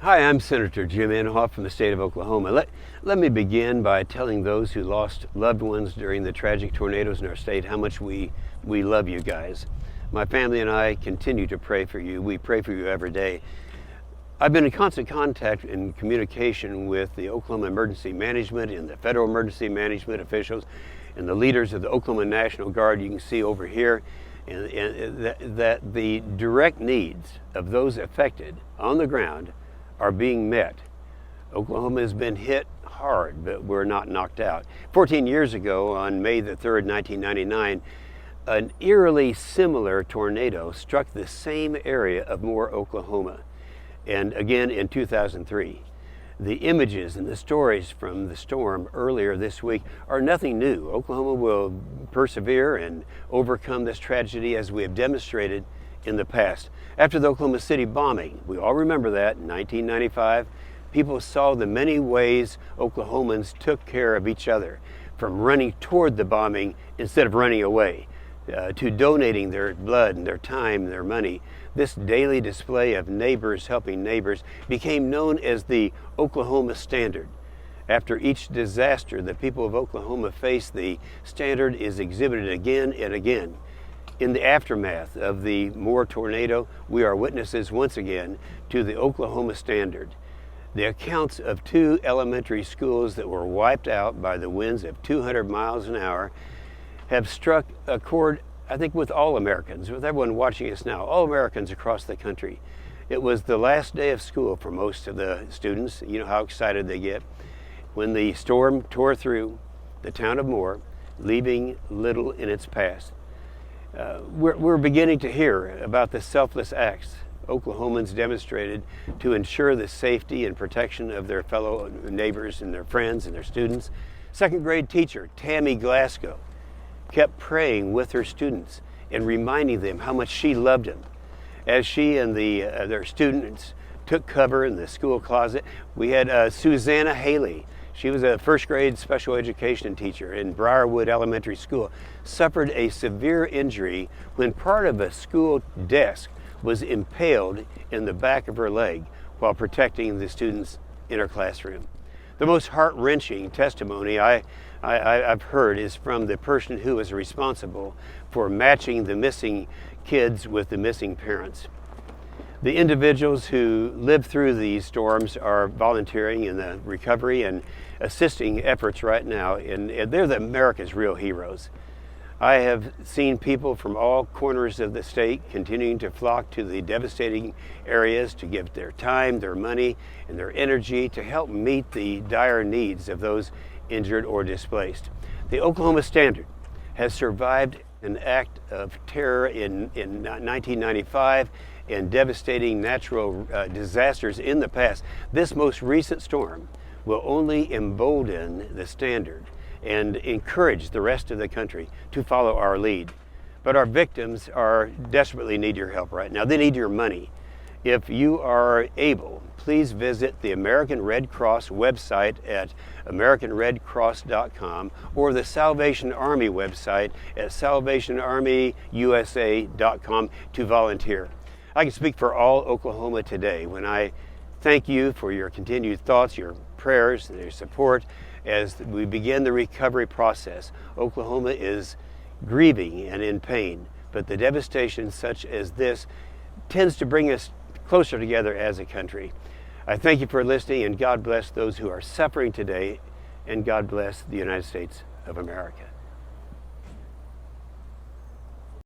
Hi, I'm Senator Jim Inhofe from the state of Oklahoma. Let me begin by telling those who lost loved ones during the tragic tornadoes in our state how much we love you guys. My family and I continue to pray for you. We pray for you every day. I've been in constant contact and communication with the Oklahoma Emergency Management and the Federal Emergency Management officials and the leaders of the Oklahoma National Guard you can see over here, and that the direct needs of those affected on the ground are being met. Oklahoma has been hit hard, but we're not knocked out. 14 years ago, on May the 3rd, 1999, an eerily similar tornado struck the same area of Moore, Oklahoma, and again in 2003. The images and the stories from the storm earlier this week are nothing new. Oklahoma will persevere and overcome this tragedy as we have demonstrated in the past. After the Oklahoma City bombing, we all remember that, in 1995, people saw the many ways Oklahomans took care of each other, from running toward the bombing instead of running away, to donating their blood and their time and their money. This daily display of neighbors helping neighbors became known as the Oklahoma Standard. After each disaster the people of Oklahoma face, the standard is exhibited again and again. In the aftermath of the Moore tornado, we are witnesses once again to the Oklahoma Standard. The accounts of 2 elementary schools that were wiped out by the winds of 200 miles an hour have struck a chord, I think, with all Americans, with everyone watching us now, all Americans across the country. It was the last day of school for most of the students. You know how excited they get when the storm tore through the town of Moore, leaving little in its path. We're beginning to hear about the selfless acts Oklahomans demonstrated to ensure the safety and protection of their fellow neighbors and their friends and their students. Second grade teacher Tammy Glasgow kept praying with her students and reminding them how much she loved them. As she and their students took cover in the school closet, we had Susanna Haley. She was a first grade special education teacher in Briarwood Elementary School, suffered a severe injury when part of a school desk was impaled in the back of her leg while protecting the students in her classroom. The most heart-wrenching testimony I've heard is from the person who was responsible for matching the missing kids with the missing parents. The individuals who lived through these storms are volunteering in the recovery and assisting efforts right now, and they're America's real heroes. I have seen people from all corners of the state continuing to flock to the devastating areas to give their time, their money, and their energy to help meet the dire needs of those injured or displaced. The Oklahoma Standard has survived an act of terror in 1995 and devastating natural disasters in the past. This most recent storm will only embolden the Standard and encourage the rest of the country to follow our lead. But our victims desperately need your help right now. They need your money. If you are able, please visit the American Red Cross website at americanredcross.com or the Salvation Army website at salvationarmyusa.com to volunteer. I can speak for all Oklahoma today when I thank you for your continued thoughts, your prayers, and your support as we begin the recovery process. Oklahoma is grieving and in pain, but the devastation such as this tends to bring us closer together as a country. I thank you for listening, and God bless those who are suffering today, and God bless the United States of America.